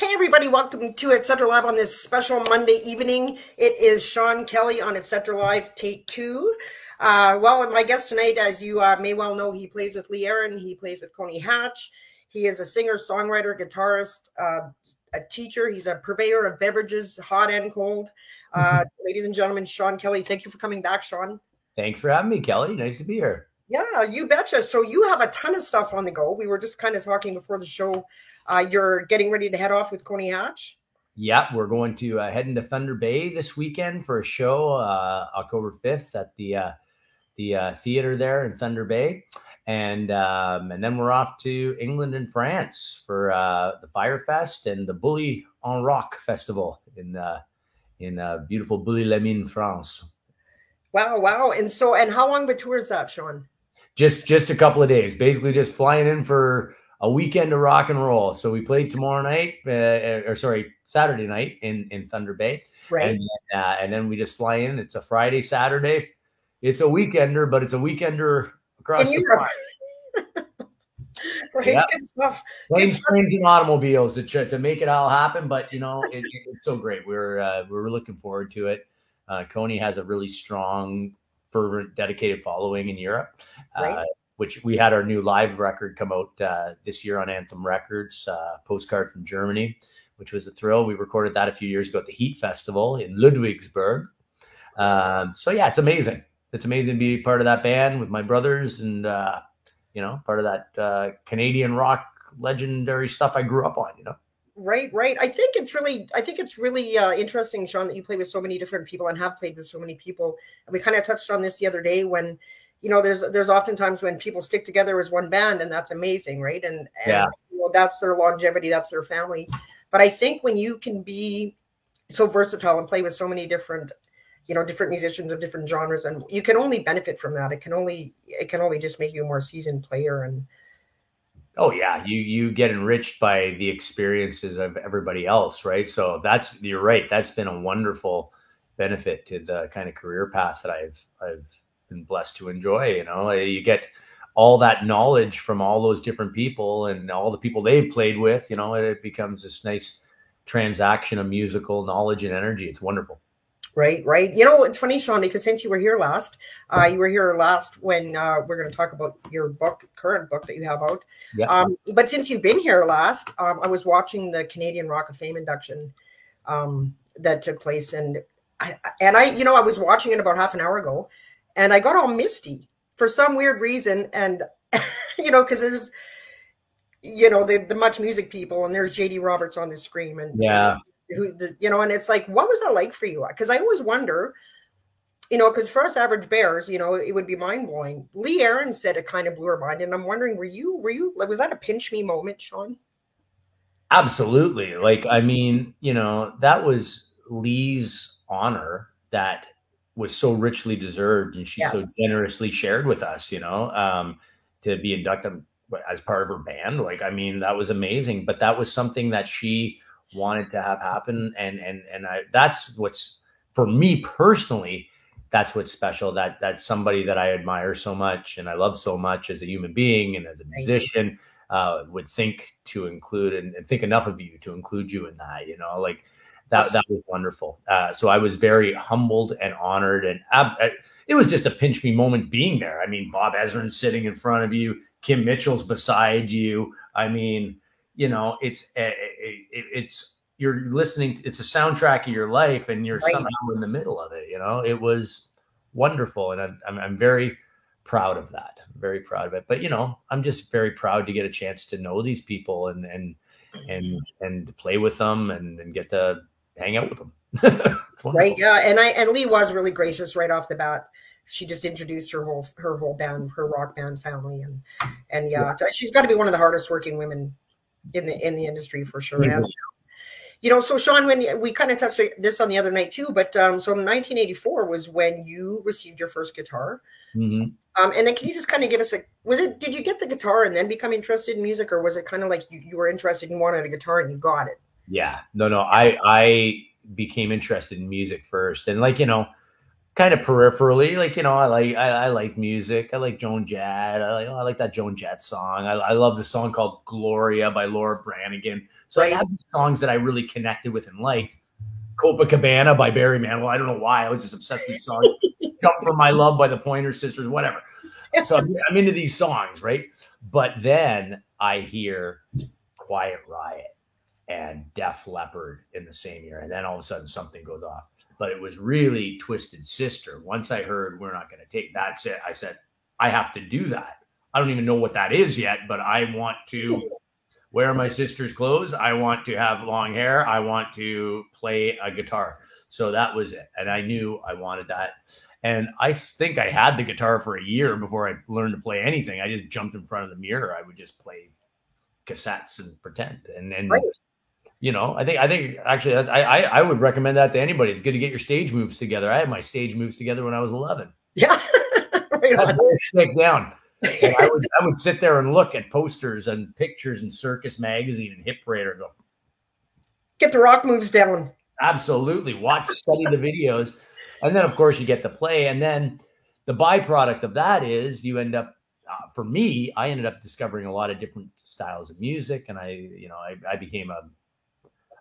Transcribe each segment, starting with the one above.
Hey everybody, welcome to Etcetera Live on this special Monday evening. It is Sean Kelly on Etcetera Live Take 2. Well, my guest tonight, as you may well know, he plays with Lee Aaron, he plays with Coney Hatch. He is a singer, songwriter, guitarist, a teacher. He's a purveyor of beverages, hot and cold. Ladies and gentlemen, Sean Kelly, thank you for coming back, Sean. Thanks for having me, Kelly. Nice to be here. Yeah, you betcha. So you have a ton of stuff on the go. We were just kind of talking before the show. You're getting ready to head off with Coney Hatch? Yeah, we're going to head into Thunder Bay this weekend for a show, October 5th at the theater there in Thunder Bay. And then we're off to England and France for the Firefest and the Bully en Rock Festival in beautiful Bully-les-Mines, France. Wow. And how long of a tour is that, Sean? Just a couple of days, basically just flying in for a weekend of rock and roll. So we played tomorrow night, Saturday night in Thunder Bay. Right. And then we just fly in. It's a Friday, Saturday. It's a weekender, but it's a weekender across the pond. Right. Yeah. Good stuff. Planes, trains, and automobiles to make it all happen. But, you know, it's so great. We're looking forward to it. Coney has a really strong, fervent, dedicated following in Europe. Right. Which we had our new live record come out this year on Anthem Records, Postcard from Germany, which was a thrill. We recorded that a few years ago at the Heat Festival in Ludwigsburg. So yeah, it's amazing. It's amazing to be part of that band with my brothers and, part of that Canadian rock legendary stuff I grew up on, Right. I think it's really interesting, Sean, that you play with so many different people and have played with so many people. And we kind of touched on this the other day when, there's oftentimes when people stick together as one band, and that's amazing, right? And yeah, that's their longevity, that's their family. But I think when you can be so versatile and play with so many different, different musicians of different genres, and you can only benefit from that. It can only just make you a more seasoned player. And oh yeah, you get enriched by the experiences of everybody else, right? So you're right. That's been a wonderful benefit to the kind of career path that I've been blessed to enjoy. You get all that knowledge from all those different people and all the people they've played with. It becomes this nice transaction of musical knowledge and energy. It's wonderful. Right. It's funny, Sean, because since you were here last when we're going to talk about your current book that you have out. Yeah. But since you've been here last, I was watching the Canadian Rock of Fame induction that took place, and I was watching it about half an hour ago, and I got all misty for some weird reason, and because there's the Much Music people, and there's JD Roberts on the screen, and yeah. And it's like, what was that like for you? Because I always wonder, because for us average bears, it would be mind blowing. Lee Aaron said it kind of blew her mind, and I'm wondering, was that a pinch me moment, Sean? Absolutely. That was Lee's honor that was so richly deserved, and she so generously shared with us, to be inducted as part of her band. That was amazing. But that was something that she wanted to have happen, and that's what's, for me personally, that's what's special, that's somebody that I admire so much and I love so much as a human being and as a musician would think to include and think enough of you to include you in that, that was wonderful. So I was very humbled and honored, and it was just a pinch me moment being there. Bob Ezrin's sitting in front of you, Kim Mitchell's beside you. It's you're listening to, it's a soundtrack of your life, and you're somehow in the middle of it. It was wonderful, and I'm very proud of that. I'm very proud of it. But I'm just very proud to get a chance to know these people and to play with them and get to hang out with them. Right. Yeah. And Lee was really gracious right off the bat. She just introduced her whole band, her rock band family, and she's got to be one of the hardest working women in the industry for sure. Mm-hmm. And, so Sean, when we kind of touched this on the other night too, but so 1984 was when you received your first guitar. Mm-hmm. And then can you just kind of give us did you get the guitar and then become interested in music, or was it kind of like you were interested and you wanted a guitar and you got it? Yeah, no, I became interested in music first. And kind of peripherally, like, you know, I like music. I like Joan Jett. I like that Joan Jett song. I love the song called Gloria by Laura Branigan. So I have songs that I really connected with and liked. Copacabana by Barry Manilow. I don't know why. I was just obsessed with these songs. Jump for My Love by the Pointer Sisters, whatever. So I'm into these songs, right? But then I hear Quiet Riot and Def Leppard in the same year. And then all of a sudden something goes off. But it was really Twisted Sister. Once I heard We're Not Gonna Take That's It, I said, I have to do that. I don't even know what that is yet, but I want to wear my sister's clothes. I want to have long hair. I want to play a guitar. So that was it. And I knew I wanted that. And I think I had the guitar for a year before I learned to play anything. I just jumped in front of the mirror. I would just play cassettes and pretend. And you know, I think actually I would recommend that to anybody. It's good to get your stage moves together. I had my stage moves together when I was 11. Yeah. Right on. Stick down. And I would sit there and look at posters and pictures in Circus Magazine and Hit Parade and go, get the rock moves down. Absolutely. Study the videos. And then, of course, you get to play. And then the byproduct of that is you end up, for me, I ended up discovering a lot of different styles of music. And I became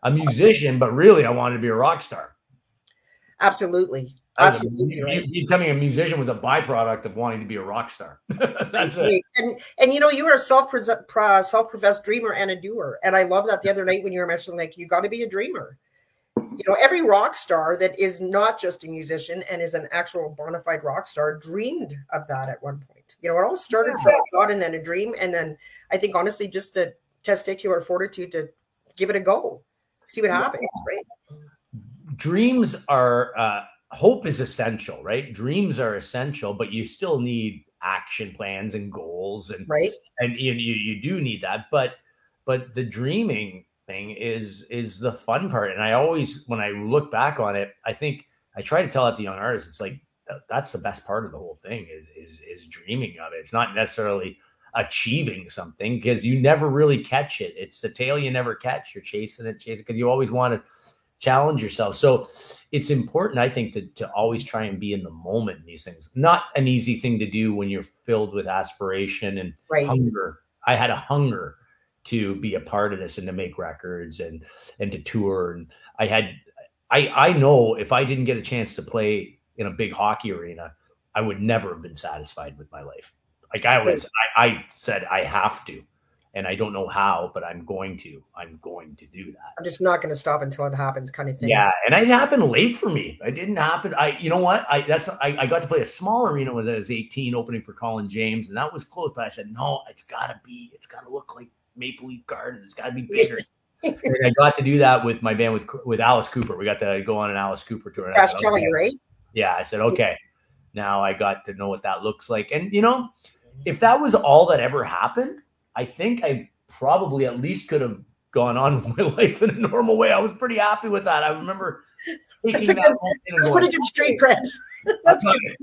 a musician, but really I wanted to be a rock star. Absolutely. Absolutely. Becoming a musician was a byproduct of wanting to be a rock star. That's it. And you know, you are a self-professed dreamer and a doer. And I love that the other night when you were mentioning, like, you got to be a dreamer. You know, every rock star that is not just a musician and is an actual bona fide rock star dreamed of that at one point. You know, it all started from a thought and then a dream. And then I think, honestly, just the testicular fortitude to give it a go, see what happens, right? Dreams are, hope is essential, right? Dreams are essential, but you still need action plans and goals. And and you do need that. But the dreaming thing is the fun part. And I always, when I look back on it, I think I try to tell it to young artists, it's like, that's the best part of the whole thing is dreaming of it. It's not necessarily achieving something, because you never really catch it. It's the tail you never catch. You're chasing it because you always want to challenge yourself. So it's important, I think, to always try and be in the moment in these things. Not an easy thing to do when you're filled with aspiration and hunger. I had a hunger to be a part of this and to make records and to tour. And I know if I didn't get a chance to play in a big hockey arena, I would never have been satisfied with my life. Like I said, I have to, and I don't know how, but I'm going to do that. I'm just not going to stop until it happens, kind of thing. Yeah. And it happened late for me. It didn't happen. You know what? I got to play a small arena when I was 18, opening for Colin James, and that was close. But I said, no, it's got to look like Maple Leaf Gardens. It's got to be bigger. And I got to do that with my band with Alice Cooper. We got to go on an Alice Cooper tour. Gosh, Kelly, right? Yeah. I said, okay, now I got to know what that looks like. And, you know, if that was all that ever happened, I think I probably at least could have gone on with my life in a normal way. I was pretty happy with that. I remember taking that. That's pretty good street cred. That's good.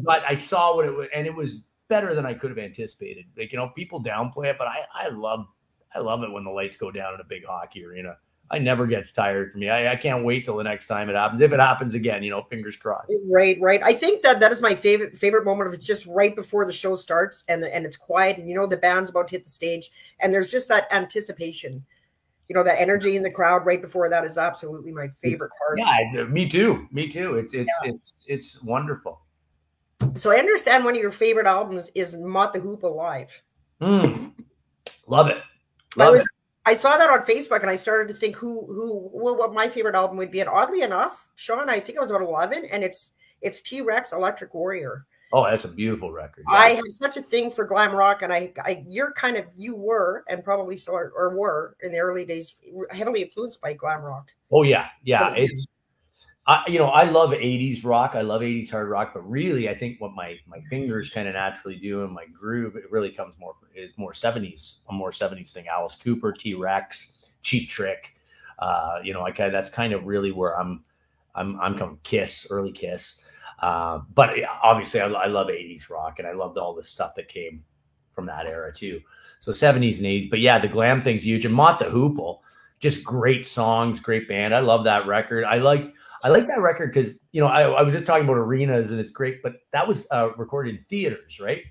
I saw what it was, and it was better than I could have anticipated. Like, you know, people downplay it, but I love it when the lights go down in a big hockey arena. I never gets tired for me. I can't wait till the next time it happens. If it happens again, you know, fingers crossed. Right. I think that is my favorite moment. If it's just right before the show starts and it's quiet and, you know, the band's about to hit the stage and there's just that anticipation, you know, that energy in the crowd right before that is absolutely my favorite part. Yeah, me too. It's wonderful. So I understand one of your favorite albums is Mott the Hoople Live. Love it. I saw that on Facebook and I started to think what my favorite album would be. And oddly enough, Sean, I think I was about 11, and it's T-Rex Electric Warrior. Oh, that's a beautiful record. Yeah. I have such a thing for glam rock, and you were, and probably still or were in the early days, heavily influenced by glam rock. Oh yeah. It's you know, I love 80s rock. I love 80s hard rock, but really, I think what my fingers kind of naturally do and my groove, it really comes more 70s, a more 70s thing. Alice Cooper, T-Rex, Cheap Trick. You know, that's kind of really where I'm coming. Kiss, early Kiss. But obviously, I love 80s rock, and I loved all the stuff that came from that era too. So 70s and 80s. But yeah, the glam thing's huge. And Mott the Hoople, just great songs, great band. I love that record. I like that record because, you know, I was just talking about arenas and it's great, but that was recorded in theaters, right?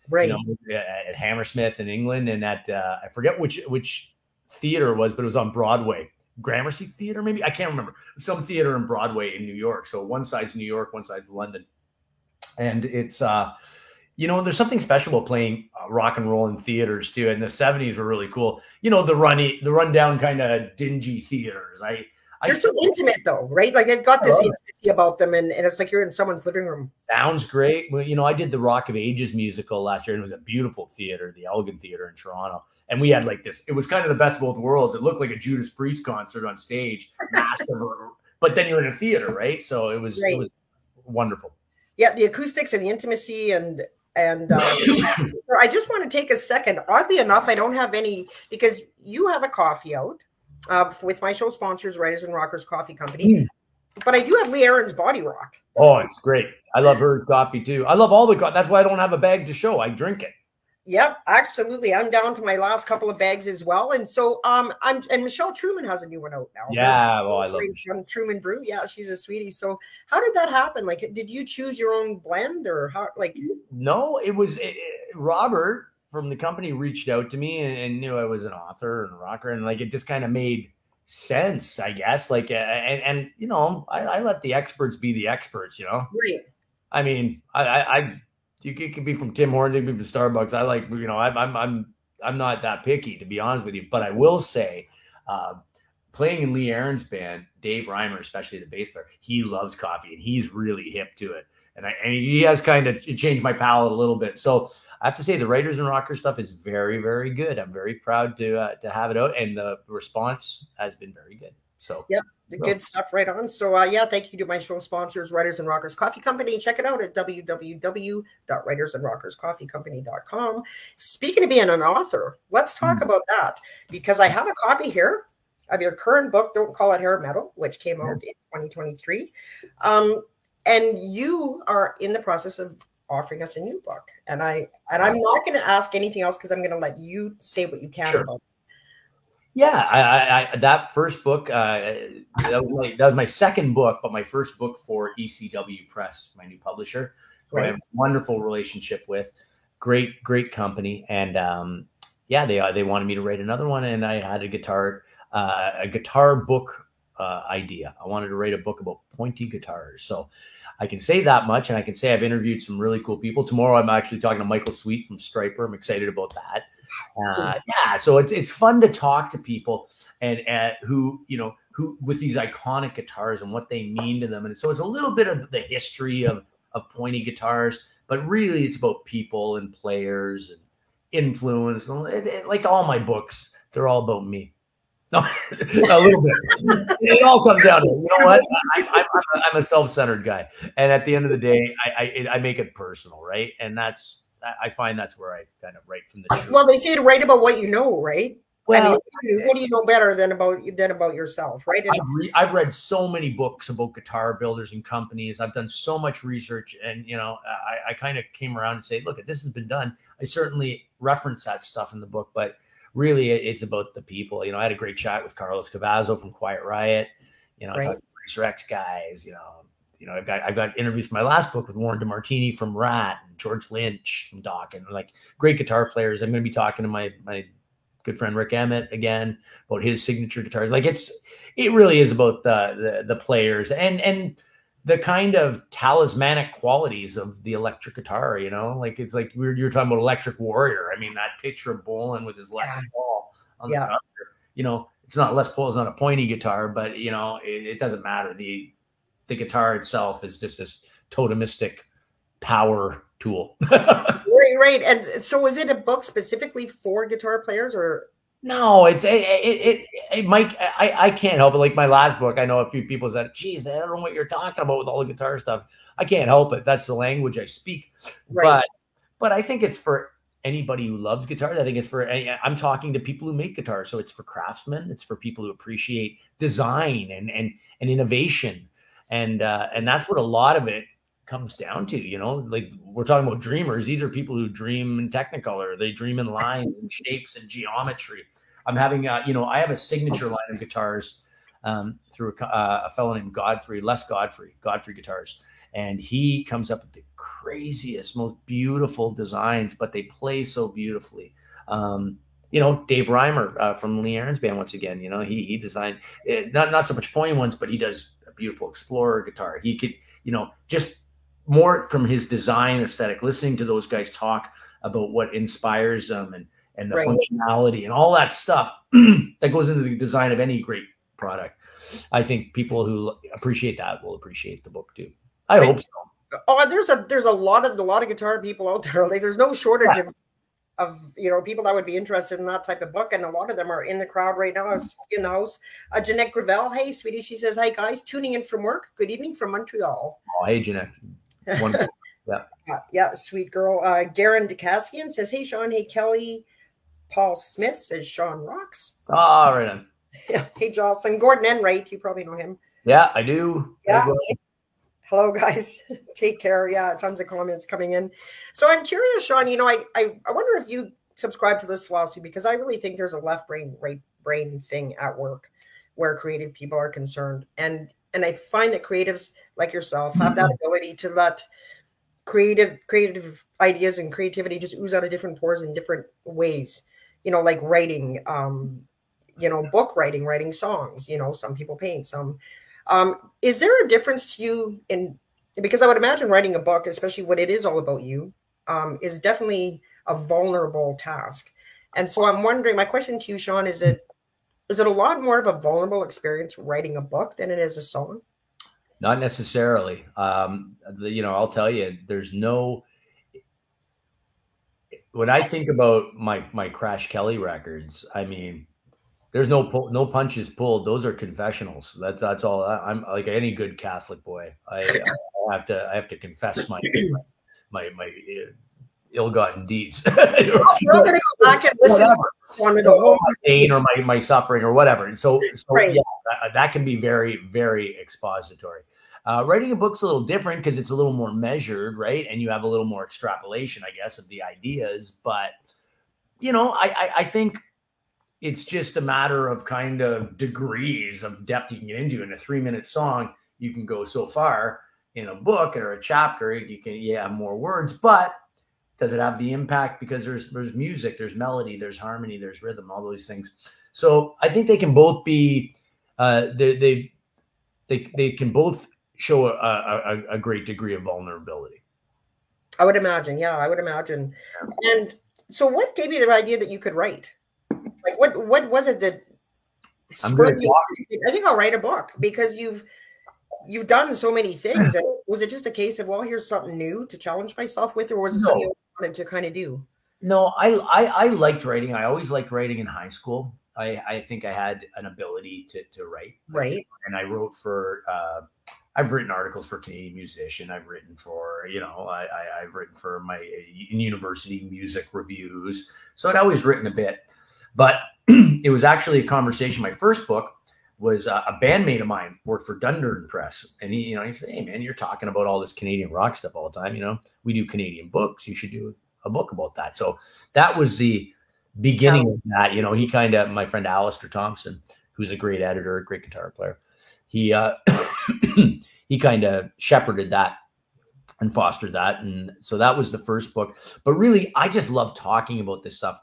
Right. You know, at Hammersmith in England, and at I forget which theater it was, but it was on Broadway. Gramercy Theater, maybe, I can't remember. Some theater in Broadway in New York. So one side's New York, one side's London, and it's you know, there's something special about playing rock and roll in theaters too. And the 70s were really cool. You know, the rundown kind of dingy theaters. They're so intimate though, right? Like it got this intimacy about them, and it's like you're in someone's living room. Sounds great. Well, you know, I did the Rock of Ages musical last year, and it was a beautiful theater, the Elgin Theater in Toronto. And we had like this, it was kind of the best of both worlds. It looked like a Judas Priest concert on stage, massive, but then you're in a theater, right? So it was wonderful. Yeah, the acoustics and the intimacy and I just want to take a second. Oddly enough, I don't have any, because you have a coffee out with my show sponsors, Writers and Rockers Coffee Company. But I do have Lee Aaron's Body Rock. Oh, it's great. I love her coffee too. I love all the coffee. That's why I don't have a bag to show. I drink it. Yep, absolutely. I'm down to my last couple of bags as well. And so and Michelle Truman has a new one out now. Yeah, well, I love it. Truman Brew. Yeah, she's a sweetie. So how did that happen? Like, did you choose your own blend, or how, like? No, it was Robert from the company reached out to me and knew I was an author and a rocker, and like it just kind of made sense, I guess. Like, and you know, I let the experts be the experts, you know. Right. I mean, you could be from Tim Hortons, you could be from Starbucks. I like, you know, I'm not that picky, to be honest with you. But I will say, playing in Lee Aaron's band, Dave Reimer, especially the bass player, he loves coffee and he's really hip to it. And he has kind of changed my palate a little bit. So I have to say the Writers and Rockers stuff is very, very good. I'm very proud to have it out, and the response has been very good. So yep, the good stuff right on. So yeah, thank you to my show sponsors, Writers and Rockers Coffee Company. Check it out at www.writersandrockerscoffeecompany.com. Speaking of being an author, let's talk about that, because I have a copy here of your current book, Don't Call It Hair Metal, which came out in 2023. And you are in the process of offering us a new book. And I'm not going to ask anything else because I'm going to let you say what you can about it. Yeah, that first book, that was my second book, but my first book for ECW Press, my new publisher, who I have a wonderful relationship with, great company. And yeah, they wanted me to write another one, and I had a guitar book idea. I wanted to write a book about pointy guitars. So I can say that much, and I can say I've interviewed some really cool people. Tomorrow I'm actually talking to Michael Sweet from Striper. I'm excited about that. Yeah, so it's fun to talk to people and who with these iconic guitars and what they mean to them. And so it's a little bit of the history of pointy guitars, but really it's about people and players and influence. Like all my books, they're all about me. No, a little bit. It all comes down to, you know what? I'm a self-centered guy, and at the end of the day, I make it personal, right? And I find that's where I kind of write from the truth. Well, they say to write about what you know, right? Well, I mean, what do you know better than about yourself, right? I've read so many books about guitar builders and companies. I've done so much research, and you know, I kind of came around and say, look, this has been done. I certainly reference that stuff in the book, but really, it's about the people. You know, I had a great chat with Carlos Cavazo from Quiet Riot. You know, I talked to Racer X guys. You know, I've got interviews for my last book with Warren DeMartini from Rat and George Lynch from Dokken, like great guitar players. I'm going to be talking to my good friend Rick Emmett again about his signature guitars. Like it really is about the players and the kind of talismanic qualities of the electric guitar, you know, like it's like you're talking about Electric Warrior. I mean, that picture of Bolin with his Les Paul on the cover, you know, it's not Les Paul, it's not a pointy guitar, but you know, it doesn't matter. The guitar itself is just this totemistic power tool. Right. And so is it a book specifically for guitar players, or? No, it might. I can't help it. Like my last book, I know a few people said, geez, I don't know what you're talking about with all the guitar stuff. I can't help it. That's the language I speak. Right. But I think it's for anybody who loves guitars. I think it's I'm talking to people who make guitars. So it's for craftsmen. It's for people who appreciate design and innovation. And that's what a lot of it comes down to, you know, like we're talking about dreamers. These are people who dream in Technicolor. They dream in lines and shapes and geometry. I'm having, you know, I have a signature line of guitars through a fellow named Godfrey Guitars. And he comes up with the craziest, most beautiful designs, but they play so beautifully. You know, Dave Reimer from Lee Aaron's band, once again, you know, he designed not so much pointy ones, but he does a beautiful Explorer guitar. He could, you know, just more from his design aesthetic, listening to those guys talk about what inspires them and the functionality and all that stuff that goes into the design of any great product. I think people who appreciate that will appreciate the book too. I hope so. Oh, there's a lot of guitar people out there. Like, there's no shortage of you know, people that would be interested in that type of book, and a lot of them are in the crowd right now. It's in the house. Jeanette Gravel, hey sweetie, she says, hi guys, tuning in from work. Good evening from Montreal. Oh, hey Jeanette. Wonderful. Yeah. Yeah, sweet girl. Garen DeCassian says, hey Sean, hey Kelly. Paul Smith says Sean rocks. Oh, right on. Yeah. Hey Jocelyn. Gordon Enright, you probably know him. Yeah, I do. Yeah. Hello guys. Take care. Yeah, tons of comments coming in. So I'm curious, Sean, you know, I wonder if you subscribe to this philosophy, because I really think there's a left brain, right brain thing at work where creative people are concerned. And I find that creatives like yourself have that ability to let creative ideas and creativity just ooze out of different pores in different ways. You know, like writing, you know, book writing, writing songs, you know, some people paint, some. Is there a difference to you because I would imagine writing a book, especially when it is all about you, is definitely a vulnerable task. And so I'm wondering, my question to you, Sean, is it a lot more of a vulnerable experience writing a book than it is a song? Not necessarily. You know, I'll tell you, there's no, when I think about my Crash Kelly records, I mean, there's no punches pulled. Those are confessionals. That's all. I'm like any good Catholic boy. I have to confess my ill-gotten deeds. We're going to go back and listen to my pain or my suffering or whatever. And so yeah, that can be very, very expository. Writing a book's a little different because it's a little more measured, right? And you have a little more extrapolation, I guess, of the ideas. But you know, I think it's just a matter of kind of degrees of depth you can get into. In a 3-minute song, you can go so far. In a book or a chapter, you have more words, but does it have the impact? Because there's music, there's melody, there's harmony, there's rhythm, all those things. So I think they can both be, they can both show a great degree of vulnerability. I would imagine. Yeah, I would imagine. And so what gave you the idea that you could write? Like, what was it that spurred you? I think I'll write a book, because you've done so many things. And was it just a case of, well, here's something new to challenge myself with, or was it something you wanted to kind of do? No, I liked writing. I always liked writing in high school. I think I had an ability to write. Right. And I wrote for, I've written articles for Canadian Musician. I've written for, you know, I've written for my university music reviews. So I'd always written a bit. But it was actually a conversation. My first book was a bandmate of mine worked for Dundurn Press. And he said, hey man, you're talking about all this Canadian rock stuff all the time. You know, we do Canadian books. You should do a book about that. So that was the beginning of that. You know, he kind of, my friend Alistair Thompson, who's a great editor, a great guitar player, he he kind of shepherded that and fostered that. And so that was the first book. But really, I just love talking about this stuff.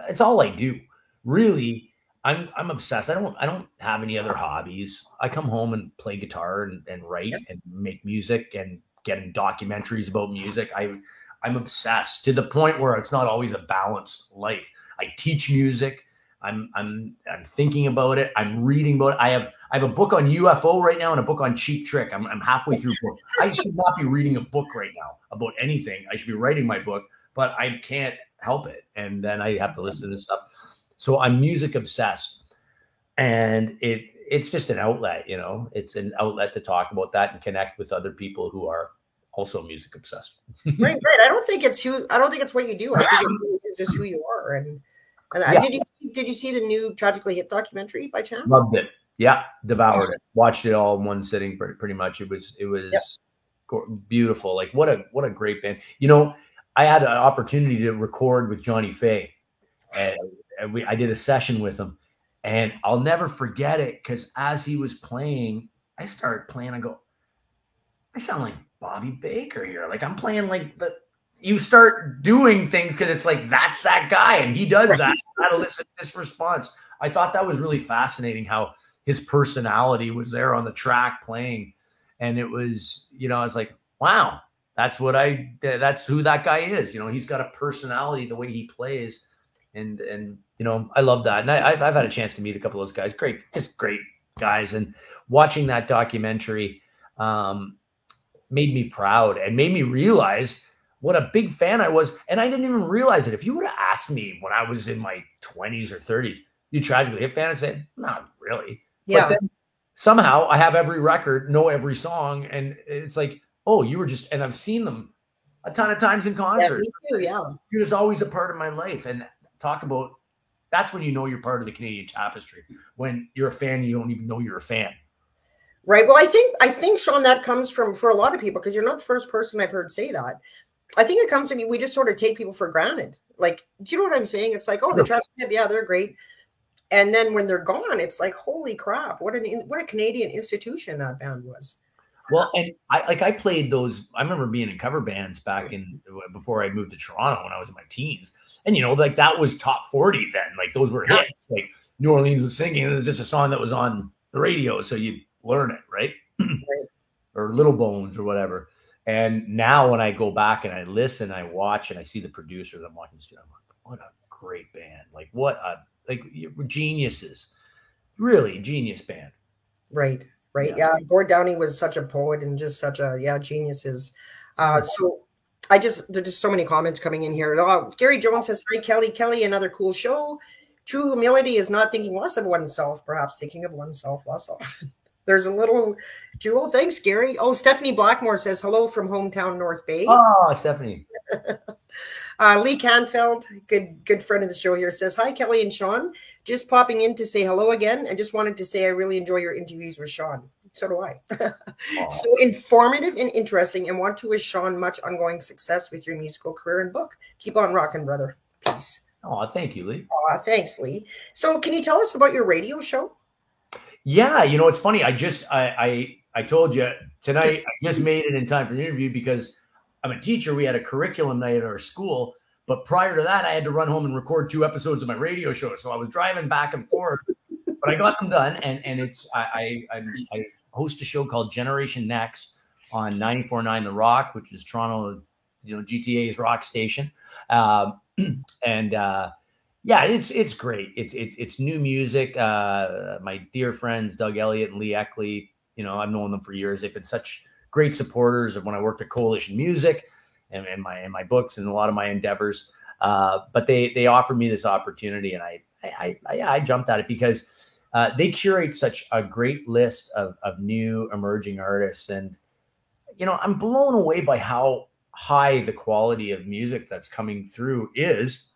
It's all I do. Really, I'm obsessed. I don't have any other hobbies. I come home and play guitar and write and make music and get in documentaries about music. I'm obsessed to the point where it's not always a balanced life. I teach music. I'm thinking about it. I'm reading about it. I have a book on UFO right now and a book on Cheap Trick. I'm halfway through book. I should not be reading a book right now about anything. I should be writing my book, but I can't help it. And then I have to listen to stuff. So I'm music obsessed, and it's just an outlet, you know, it's an outlet to talk about that and connect with other people who are also music obsessed. Right. I don't think it's what you do. I think it's just who you are. And did you see the new Tragically Hip documentary by chance? Loved it. Yeah. Devoured it. Watched it all in one sitting pretty much. It was beautiful. Like what a great band. You know, I had an opportunity to record with Johnny Faye I did a session with him, and I'll never forget it because as he was playing, I started playing. I go, I sound like Bobby Baker here. Like I'm playing like you start doing things because it's like, that's that guy. And he does that. I gotta listen to this response. I thought that was really fascinating how his personality was there on the track playing. And it was, I was like, wow, that's who that guy is. He's got a personality, the way he plays. And I love that. And I've had a chance to meet a couple of those guys. Just great guys. And watching that documentary, made me proud and made me realize what a big fan I was. And I didn't even realize it. If you would have asked me when I was in my 20s or 30s, you Tragically Hip fan, I'd say, not really. Yeah. But then somehow I have every record, know every song. And it's like, oh, you were just, and I've seen them a ton of times in concert. Yeah, me too, yeah. You're just always a part of my life. And talk about, that's when you know you're part of the Canadian tapestry. When you're a fan, you don't even know you're a fan. Right. Well, I think, Sean, that comes from, for a lot of people, because you're not the first person I've heard say that. I think it comes to me, we just sort of take people for granted. Like, do you know what I'm saying? It's like, oh, the Tragically Hip, yeah, they're great. And then when they're gone, it's like, holy crap, what a Canadian institution that band was. Well, and I played those. I remember being in cover bands back before I moved to Toronto when I was in my teens. And, like that was top 40 then. Like those were hits. Like New Orleans was singing. It was just a song that was on the radio. So you learn it, right? Right. Or Little Bones or whatever. And now when I go back and I listen, I watch and I see the producers, I'm watching the studio, I'm like, what a great band. Like geniuses, really genius band. Right. Yeah. Gord Downie was such a poet and just such a, geniuses. So there's just so many comments coming in here. Oh, Gary Jones says, hi, Kelly, another cool show. True humility is not thinking less of oneself, perhaps thinking of oneself less often. There's a little jewel. Thanks, Gary. Oh, Stephanie Blackmore says hello from hometown North Bay. Oh, Stephanie. Lee Canfeld, good friend of the show here, says, hi, Kelly and Sean. Just popping in to say hello again. I just wanted to say I really enjoy your interviews with Sean. So do I. So informative and interesting, and want to wish Sean much ongoing success with your musical career and book. Keep on rocking, brother. Peace. Oh, thank you, Lee. Oh, thanks, Lee. So can you tell us about your radio show? Yeah, it's funny. I told you tonight, I just made it in time for the interview because I'm a teacher. We had a curriculum night at our school, but prior to that, I had to run home and record 2 episodes of my radio show. So I was driving back and forth, but I got them done. And it's, I host a show called Generation Next on 94.9 The Rock, which is Toronto, GTA's rock station. Yeah, it's great. It's new music. My dear friends, Doug Elliott and Lee Eckley, I've known them for years. They've been such great supporters of when I worked at Coalition Music and my books and a lot of my endeavors. But they offered me this opportunity, and I jumped at it because they curate such a great list of new emerging artists. And, I'm blown away by how high the quality of music that's coming through is.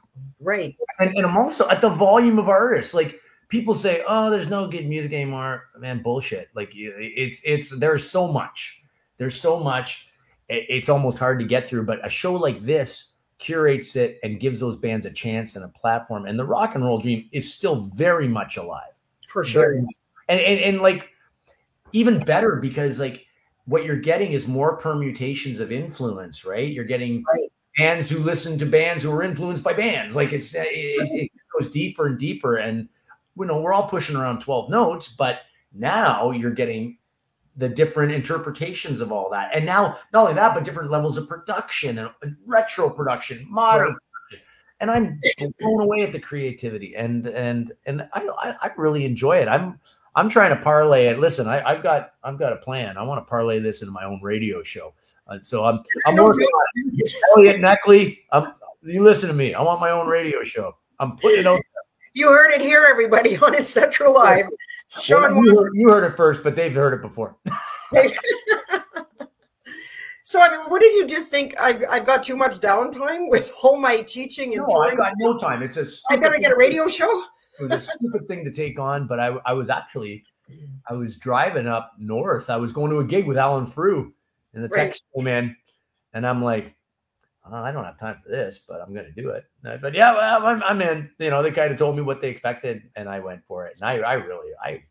Right. And I'm also at the volume of artists. Like people say, oh, there's no good music anymore. Man, bullshit. Like there's so much. It's almost hard to get through. But a show like this curates it and gives those bands a chance and a platform. And the rock and roll dream is still very much alive. For sure. And like even better because like what you're getting is more permutations of influence, right? You're getting bands who listen to bands who are influenced by bands. Like it goes deeper and deeper. And, we're all pushing around 12 notes, but now you're getting the different interpretations of all that. And now not only that, but different levels of production and retro production, modern production. And I'm blown away at the creativity and I really enjoy it. I'm trying to parlay it. Listen, I've got a plan. I want to parlay this into my own radio show. So I'm working on it. Elliott and Eckley, you listen to me. I want my own radio show. I'm putting it out there. You heard it here, everybody, on Etcetera Live. Sean, you heard it first, but they've heard it before. So, what did you just think? I've got too much downtime with all my teaching and touring? I've got no time. I better get a radio show? It was a stupid thing to take on, but I was driving up north. I was going to a gig with Alan Frew, and the text came in, and I'm like, I don't have time for this, but I'm going to do it. But yeah, well, I'm in. You know, they kind of told me what they expected, and I went for it. And I really, I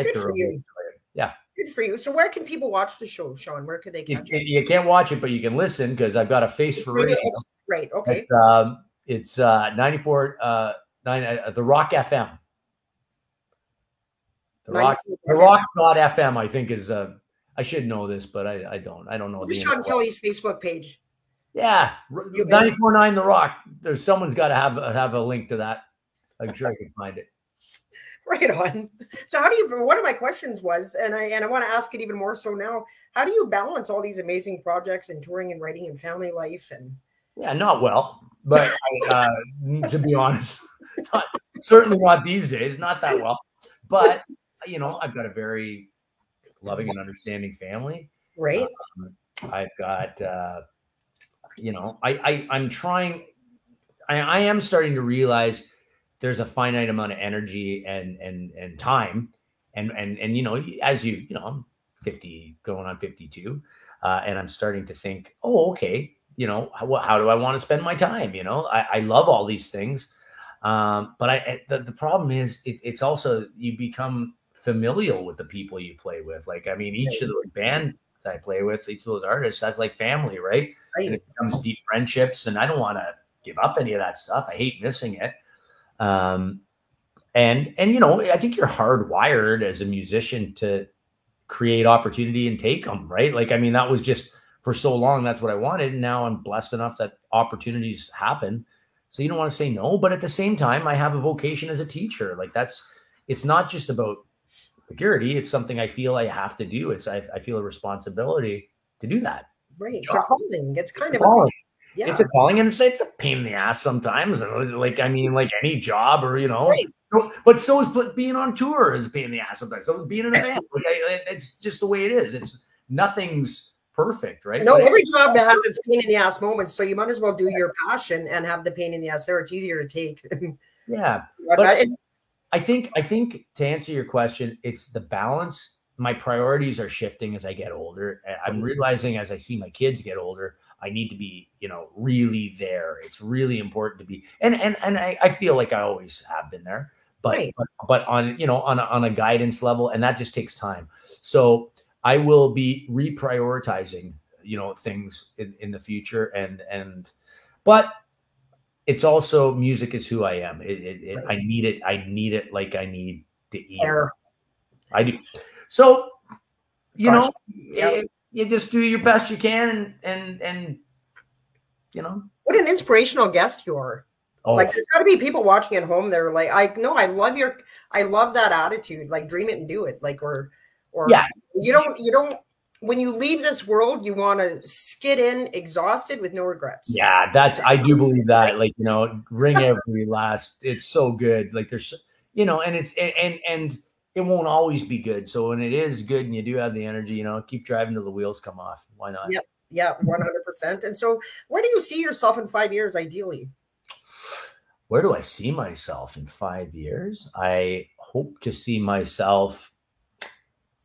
thoroughly enjoy it. Yeah. Good for you. So where can people watch the show, Sean? Where could they catch it? You can't watch it, but you can listen because I've got a face for radio. Right. Okay. It's 94.9 The Rock FM. The Rock.fm, I think is I should know this, but I don't know. Sean Kelly's Facebook page. Yeah, 94.9 The Rock. There's someone's got to have a link to that. I'm sure I can find it. Right on. So how do you, one of my questions was, and I want to ask it even more so now, how do you balance all these amazing projects and touring and writing and family life? And yeah, not well, but to be honest, certainly not these days, not that well. But, you know, I've got a very loving and understanding family. Right. I've got, you know, I'm trying, I am starting to realize there's a finite amount of energy and time. And, you know, as you know, I'm 50 going on 52. And I'm starting to think, oh, okay, you know, how do I want to spend my time? You know, I love all these things. But the problem is it's also, you become familial with the people you play with. Like, I mean, each of the bands I play with, each of those artists, that's like family, right? And it becomes deep friendships, and I don't want to give up any of that stuff. I hate missing it. And you know, I think you're hardwired as a musician to create opportunity and take them, right? Like, I mean, that was just for so long, that's what I wanted. And now I'm blessed enough that opportunities happen. So you don't want to say no, but at the same time, I have a vocation as a teacher. Like, it's not just about security. It's something I feel I have to do. I feel a responsibility to do that. Right. It's a calling. It's kind of calling. Yeah. It's a calling, and it's a pain in the ass sometimes. Like, I mean, like any job, or, you know, right. But so is being on tour is a pain in the ass sometimes. So being in a band, like, it's just the way it is. Nothing's perfect, right? No, every job has its pain in the ass moments. So you might as well do your passion and have the pain in the ass there. It's easier to take. Yeah. But I think to answer your question, it's the balance. My priorities are shifting as I get older. I'm realizing as I see my kids get older, I need to be, you know, really there. It's really important to be, and I feel like I always have been there, but on, you know, on a guidance level, and that just takes time. So I will be reprioritizing, you know, things in the future, but it's also, music is who I am. I need it. I need it like I need to eat. I do. So, you know, you just do your best you can, and you know. What an inspirational guest you are. Oh. Like, there's got to be people watching at home. They're like, I love that attitude. Like, dream it and do it. Like, or yeah. You don't. When you leave this world, you want to skid in exhausted with no regrets. Yeah, I do believe that. Like, you know, ring every last. It's so good. Like, there's, you know, and it's and it won't always be good. So when it is good and you do have the energy, you know, keep driving till the wheels come off. Why not? Yep. Yeah, 100%. And so where do you see yourself in 5 years, ideally? Where do I see myself in 5 years? I hope to see myself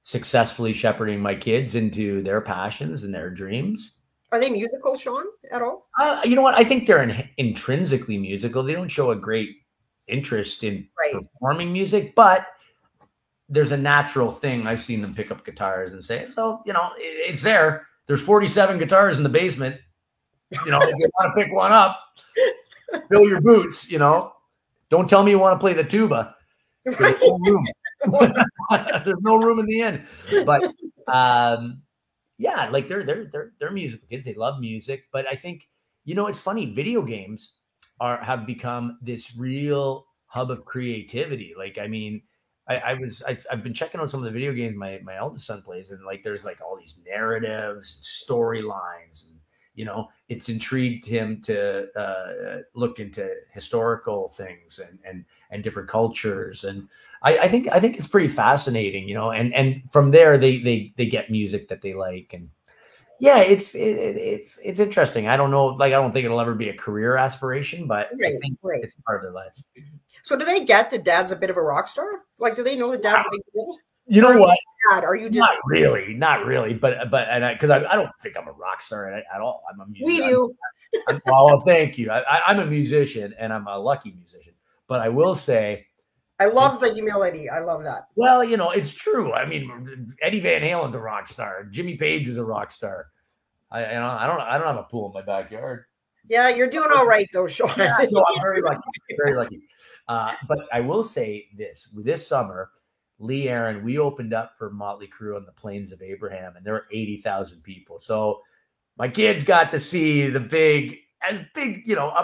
successfully shepherding my kids into their passions and their dreams. Are they musical, Sean, at all? You know what? I think they're intrinsically musical. They don't show a great interest in performing music, but there's a natural thing. I've seen them pick up guitars and say, so, you know, it's there. There's 47 guitars in the basement. You know, if you want to pick one up, fill your boots, you know. Don't tell me you want to play the tuba. There's no room. There's no room in the inn. But yeah, like they're musical kids. They love music. But I think, you know, it's funny, video games have become this real hub of creativity. Like, I mean, I've been checking out some of the video games my eldest son plays, and like there's like all these narratives, storylines, and you know, it's intrigued him to look into historical things and different cultures, and I think it's pretty fascinating, you know, and from there they get music that they like, and yeah, it's interesting. I don't know, like I don't think it'll ever be a career aspiration, but I think it's part of their life. So do they get that dad's a bit of a rock star? Like, do they know that dad's a big deal? You know what? Are you just not really, but because I don't think I'm a rock star at all. I'm a musician. We do. Well, thank you. I'm a musician, and I'm a lucky musician. But I will say, I love the humility. I love that. Well, it's true. I mean, Eddie Van Halen's a rock star. Jimmy Page is a rock star. I don't have a pool in my backyard. Yeah, you're doing all right though, Sean. Yeah, no, I'm very lucky. Very lucky. But I will say this summer, Lee Aaron, we opened up for Motley Crue on the Plains of Abraham, and there were 80,000 people. So my kids got to see a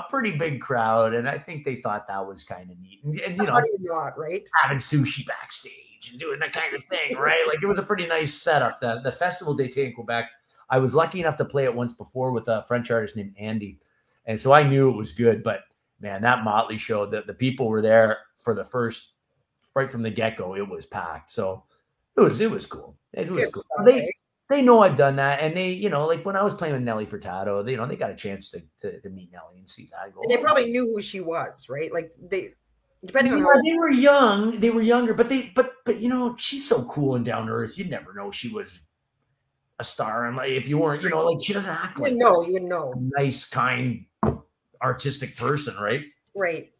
pretty big crowd, and I think they thought that was kind of neat. And how do you not, right? Having sushi backstage and doing that kind of thing, right? Like, it was a pretty nice setup. The Festival d'été in Quebec, I was lucky enough to play it once before with a French artist named Andy, and so I knew it was good. But man, that Motley show, the people were there for the first, right from the get-go, it was packed. So it was cool. It was cool. Stuff, they know I've done that, and they, like when I was playing with Nelly Furtado, they got a chance to meet Nelly and see that. And they probably knew who she was, right? Like depending on they were young, they were younger, but she's so cool and down to earth. You'd never know she was a star, and like if you weren't, like she doesn't act like you would know a nice, kind, artistic person, right? Right.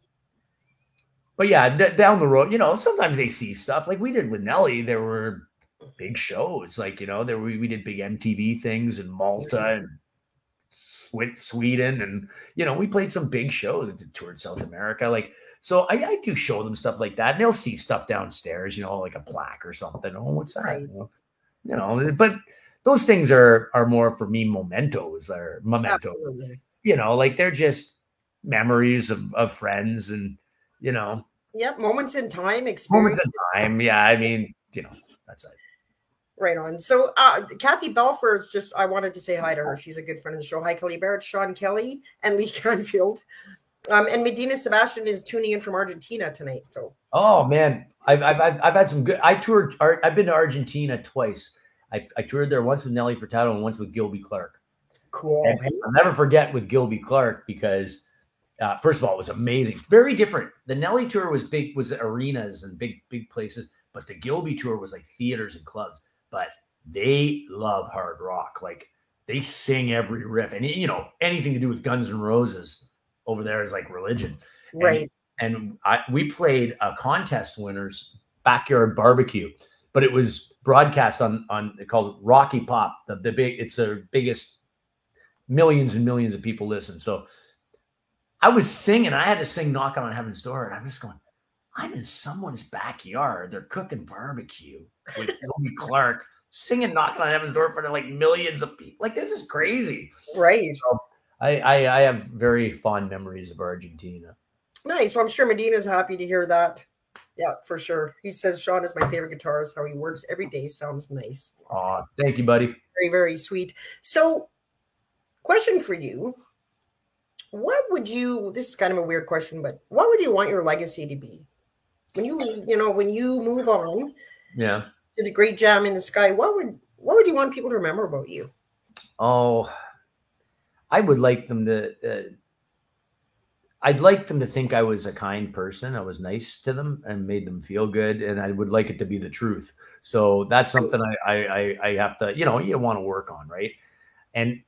But yeah, down the road, sometimes they see stuff like we did with Nelly. There were big shows, like we did big MTV things in Malta and Sweden, and we played some big shows, toured South America, like. So I do show them stuff like that, and they'll see stuff downstairs, like a plaque or something. Oh, what's that? Right. But those things are more for me mementos. Absolutely. Like they're just memories of friends, and Yep, moments in time, experience. Moments in time, yeah. I mean, that's it. Right on. So Kathy Belford's I wanted to say hi to her. She's a good friend of the show. Hi, Kelly Barrett, Sean Kelly, and Lee Canfield. And Medina Sebastian is tuning in from Argentina tonight. So, oh man, I've had some good. I've been to Argentina twice. I toured there once with Nelly Furtado and once with Gilby Clarke. Cool. And I'll never forget with Gilby Clarke because, first of all, it was amazing. Very different. The Nelly tour was big, was arenas and big places, but the Gilby tour was like theaters and clubs. But they love hard rock. Like they sing every riff, and anything to do with Guns N' Roses over there is like religion. Right. And we played a contest winners backyard barbecue, but it was broadcast on called Rocky Pop. It's the biggest, millions and millions of people listen. So I was singing. I had to sing "Knocking on Heaven's Door," and I'm just going, I'm in someone's backyard. They're cooking barbecue with Gilby Clarke, singing "Knocking on Heaven's Door" for like millions of people. Like, this is crazy. Right. So I have very fond memories of Argentina. Nice. Well, I'm sure Medina's happy to hear that. Yeah, for sure. He says Sean is my favorite guitarist. How he works every day sounds nice. Oh, thank you, buddy. Very, very sweet. So, question for you. What would you, this is kind of a weird question, but what would you want your legacy to be? When you move on to the great jam in the sky, what would you want people to remember about you? Oh, I would like them to, I'd like them to think I was a kind person. I was nice to them and made them feel good. And I would like it to be the truth. So that's something I have to, you want to work on. Right. And,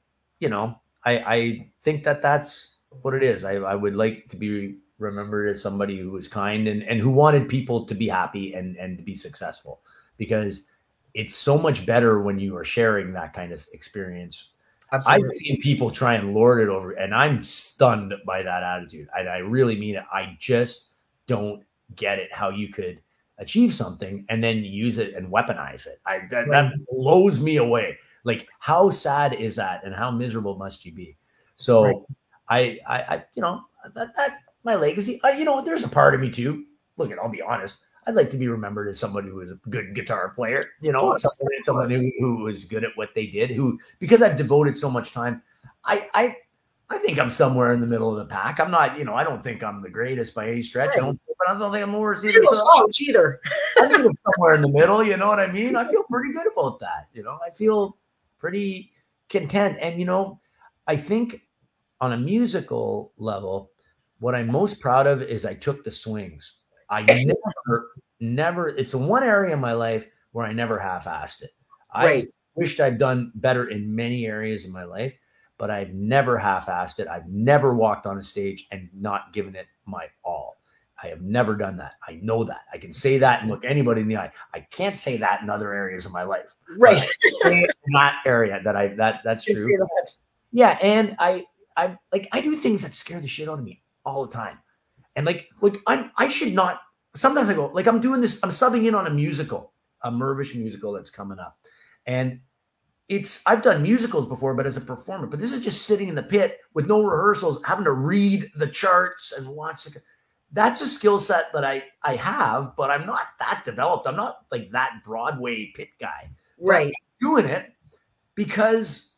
I think that's what it is. I would like to be remembered as somebody who was kind and who wanted people to be happy and to be successful, because it's so much better when you are sharing that kind of experience. Absolutely. I've seen people try and lord it over, and I'm stunned by that attitude. I really mean it. I just don't get it, how you could achieve something and then use it and weaponize it. That blows me away. Like, how sad is that, and how miserable must you be? So I that my legacy, there's a part of me too. Look, I'll be honest. I'd like to be remembered as somebody who was a good guitar player, someone who was good at what they did, because I've devoted so much time. I think I'm somewhere in the middle of the pack. I'm not, I don't think I'm the greatest by any stretch. Right. But I don't think I'm the worst either. Either. I think I'm somewhere in the middle. You know what I mean? I feel pretty good about that. I feel pretty content. And, I think on a musical level, what I'm most proud of is I took the swings. I never, it's the one area in my life where I never half-assed it. Right. I wished I'd done better in many areas of my life, but I've never half-assed it. I've never walked on a stage and not given it my all. I have never done that. I know that. I can say that and look anybody in the eye. I can't say that in other areas of my life. Right. In that area that's true. Yeah. And I do things that scare the shit out of me all the time. And I should not, sometimes I go, like, I'm doing this, I'm subbing in on a musical, a Mervish musical that's coming up. And I've done musicals before, but as a performer, but this is just sitting in the pit with no rehearsals, having to read the charts and watch that's a skill set that I have, but I'm not that developed. I'm not like that Broadway pit guy. Right. I'm doing it because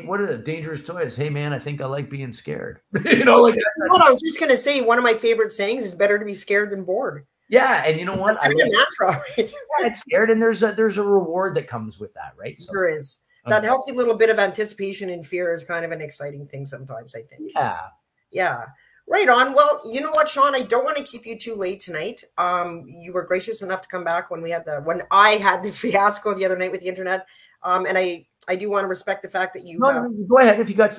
what are the dangerous toys? Hey man, I think I like being scared. You know, like what I was just gonna say, one of my favorite sayings is better to be scared than bored. Yeah, and you know what? That's kind of natural, right? It's scared, and there's a reward that comes with that, right? So, there is. That healthy little bit of anticipation and fear is kind of an exciting thing sometimes, I think. Yeah. Yeah. Right on. Well, you know what, Sean? I don't want to keep you too late tonight. You were gracious enough to come back when I had the fiasco the other night with the internet. And I do want to respect the fact that you. No, go ahead. If you got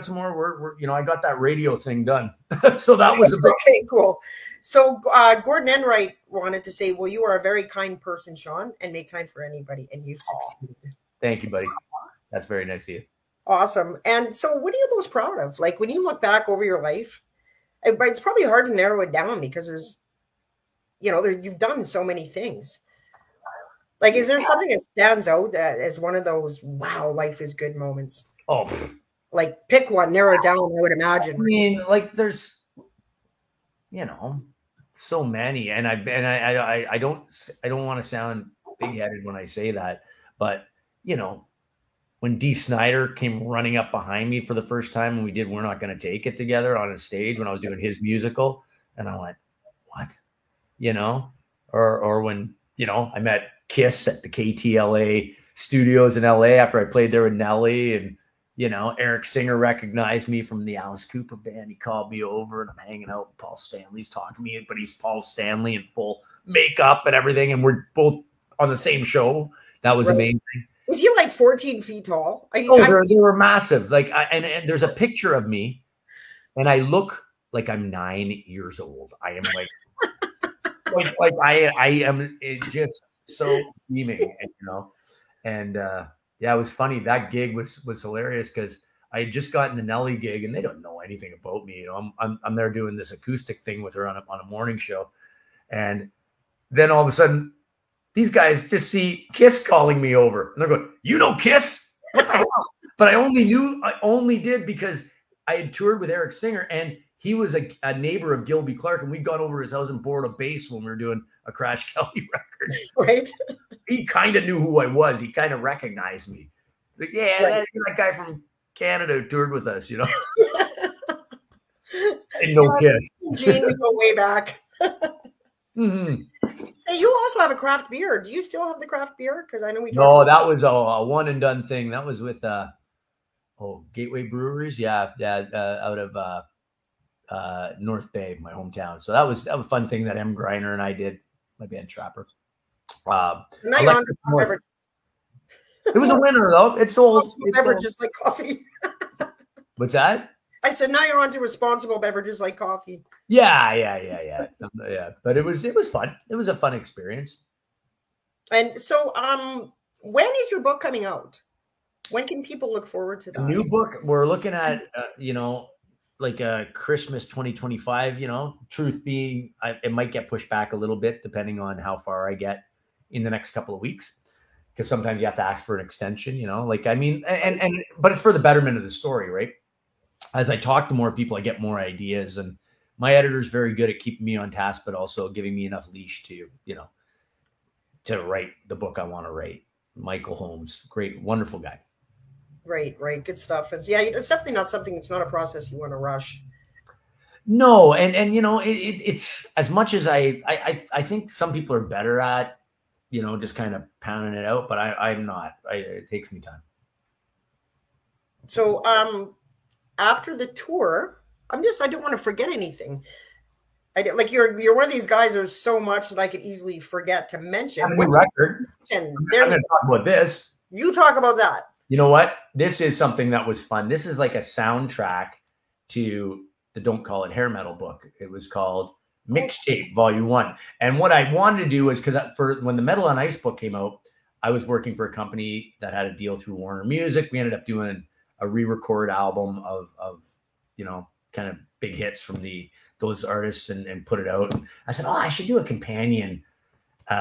some more, we're I got that radio thing done. So that was okay, cool. So Gordon Enright wanted to say, well, you are a very kind person, Sean, and make time for anybody, and you succeeded. Thank you, buddy. That's very nice of you. Awesome. And so what are you most proud of? Like when you look back over your life, it's probably hard to narrow it down because there's, you've done so many things. Like, is there something that stands out that as one of those, wow, life is good moments? Oh, like pick one, narrow it down, I would imagine. I mean, like there's, so many, and I don't want to sound big-headed when I say that, but when Dee Snider came running up behind me for the first time when we did We're Not Gonna Take It together on a stage when I was doing his musical, and I went, what? Or when, I met Kiss at the KTLA studios in LA after I played there with Nelly, and, Eric Singer recognized me from the Alice Cooper band. He called me over and I'm hanging out with Paul Stanley's talking to me, but he's Paul Stanley in full makeup and everything. And we're both on the same show. That was amazing. Was he like 14 feet tall? They were massive. And there's a picture of me, and I look like I'm 9 years old. I am I am just so beaming, and yeah, it was funny. That gig was hilarious because I had just gotten the Nelly gig, and they don't know anything about me. I'm there doing this acoustic thing with her on a morning show, and then all of a sudden, these guys just see Kiss calling me over, and they're going, Kiss? What the hell? But I only did because I had toured with Eric Singer, and he was a neighbor of Gilby Clarke, and we'd gone over his house and borrowed a bass when we were doing a Crash Kelly record. Right. He kind of knew who I was. He kind of recognized me. Like, yeah, right. That guy from Canada who toured with us, And no Kiss. Gene, we go way back. Mm-hmm. Hey, you also have a craft beer. Do you still have the craft beer? Because I know we. No, that was a one and done thing. That was with Gateway Breweries. Yeah, out of North Bay, my hometown. So that was a fun thing that M. Greiner and I did. My band Trapper. Now you're on beverage. It was a winner though. It's sold. Beverages like coffee. What's that? I said, now you're on to responsible beverages like coffee. Yeah. But it was fun. It was a fun experience. And so, when is your book coming out? When can people look forward to that? A new book. We're looking at, like a Christmas 2025. Truth being, it might get pushed back a little bit depending on how far I get in the next couple of weeks. Because sometimes you have to ask for an extension. But it's for the betterment of the story, right? As I talk to more people, I get more ideas, and my editor is very good at keeping me on task, but also giving me enough leash to, to write the book I want to write. Michael Holmes, great, wonderful guy. Right. Good stuff. And yeah, it's definitely not something. It's not a process you want to rush. No, and it's as much as I think some people are better at, just kind of pounding it out, but I'm not. It takes me time. So, after the tour, I don't want to forget anything. Like you're one of these guys. There's so much that I could easily forget to mention. I have a new record. I'm going to talk about this. You talk about that. You know what? This is something that was fun. This is like a soundtrack to the Don't Call It Hair Metal book. It was called Mixtape Volume 1. And what I wanted to do was, because for when the Metal on Ice book came out, I was working for a company that had a deal through Warner Music. We ended up doing a re-record album of you know, kind of big hits from those artists and put it out. And I said, oh, I should do a companion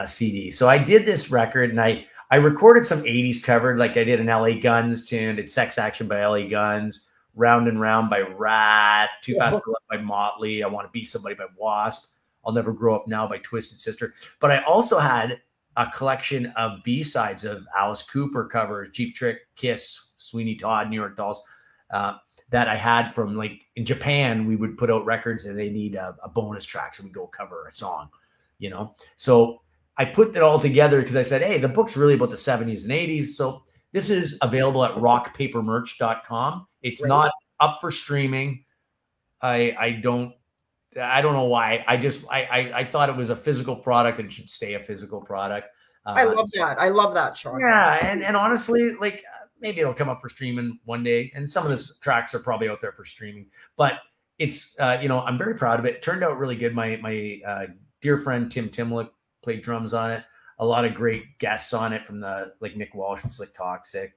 CD. So I did this record, and I recorded some 80s covered, like I did an LA Guns tune, did Sex Action by LA Guns, Round and Round by Rat, 2011 by Motley, I Want to Be Somebody by Wasp, I'll Never Grow Up Now by Twisted Sister. But I also had a collection of B-sides of Alice Cooper covers, Cheap Trick, Kiss, Sweeney Todd, New York Dolls, that I had from, like, in Japan, we would put out records and they need a bonus track, so we go cover a song, you know? So I put it all together because I said, hey, the book's really about the 70s and 80s. So this is available at rockpapermerch.com. It's not up for streaming. I don't know why. I thought it was a physical product and it should stay a physical product. I love that. I love that, Sean. Yeah. And honestly, like, maybe it'll come up for streaming one day. And some of the tracks are probably out there for streaming, but it's, you know, I'm very proud of it. It turned out really good. My dear friend, Tim Timlick, played drums on it. A lot of great guests on it from like Nick Walsh from Slick Toxic,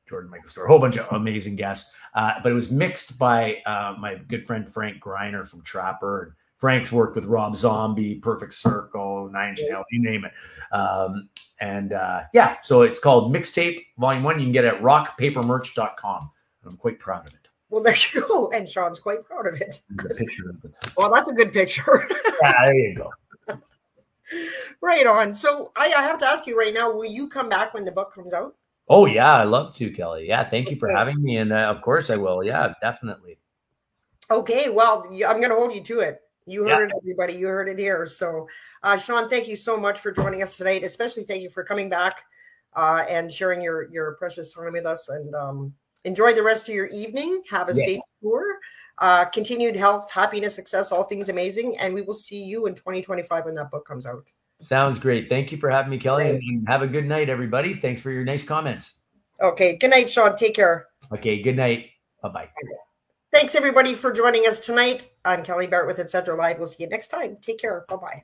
Jordan Michael Store, a whole bunch of amazing guests. But it was mixed by my good friend Frank Greiner from Trapper. And Frank's worked with Rob Zombie, Perfect Circle, Nine Inch Nails, you name it. Yeah, so it's called Mixtape Volume 1. You can get it at rockpapermerch.com. I'm quite proud of it. Well, there you go. And Sean's quite proud of it. Well, that's a good picture. Yeah, there you go. Right on. So I have to ask you right now, will you come back when the book comes out? Oh, yeah, I love to, Kelly. Yeah, thank you for having me. And of course I will. Yeah, definitely. Okay, well, I'm going to hold you to it. You heard it, everybody. You heard it here. So, Sean, thank you so much for joining us tonight. Especially thank you for coming back and sharing your precious time with us. And enjoy the rest of your evening. Have a safe tour. Continued health, happiness, success, all things amazing. And we will see you in 2025 when that book comes out. Sounds great. Thank you for having me, Kelly. Right. And have a good night, everybody. Thanks for your nice comments. Okay. Good night, Sean. Take care. Okay. Good night. Bye-bye. Thanks, everybody, for joining us tonight. I'm Kelly Barrett with Etcetera Live. We'll see you next time. Take care. Bye-bye.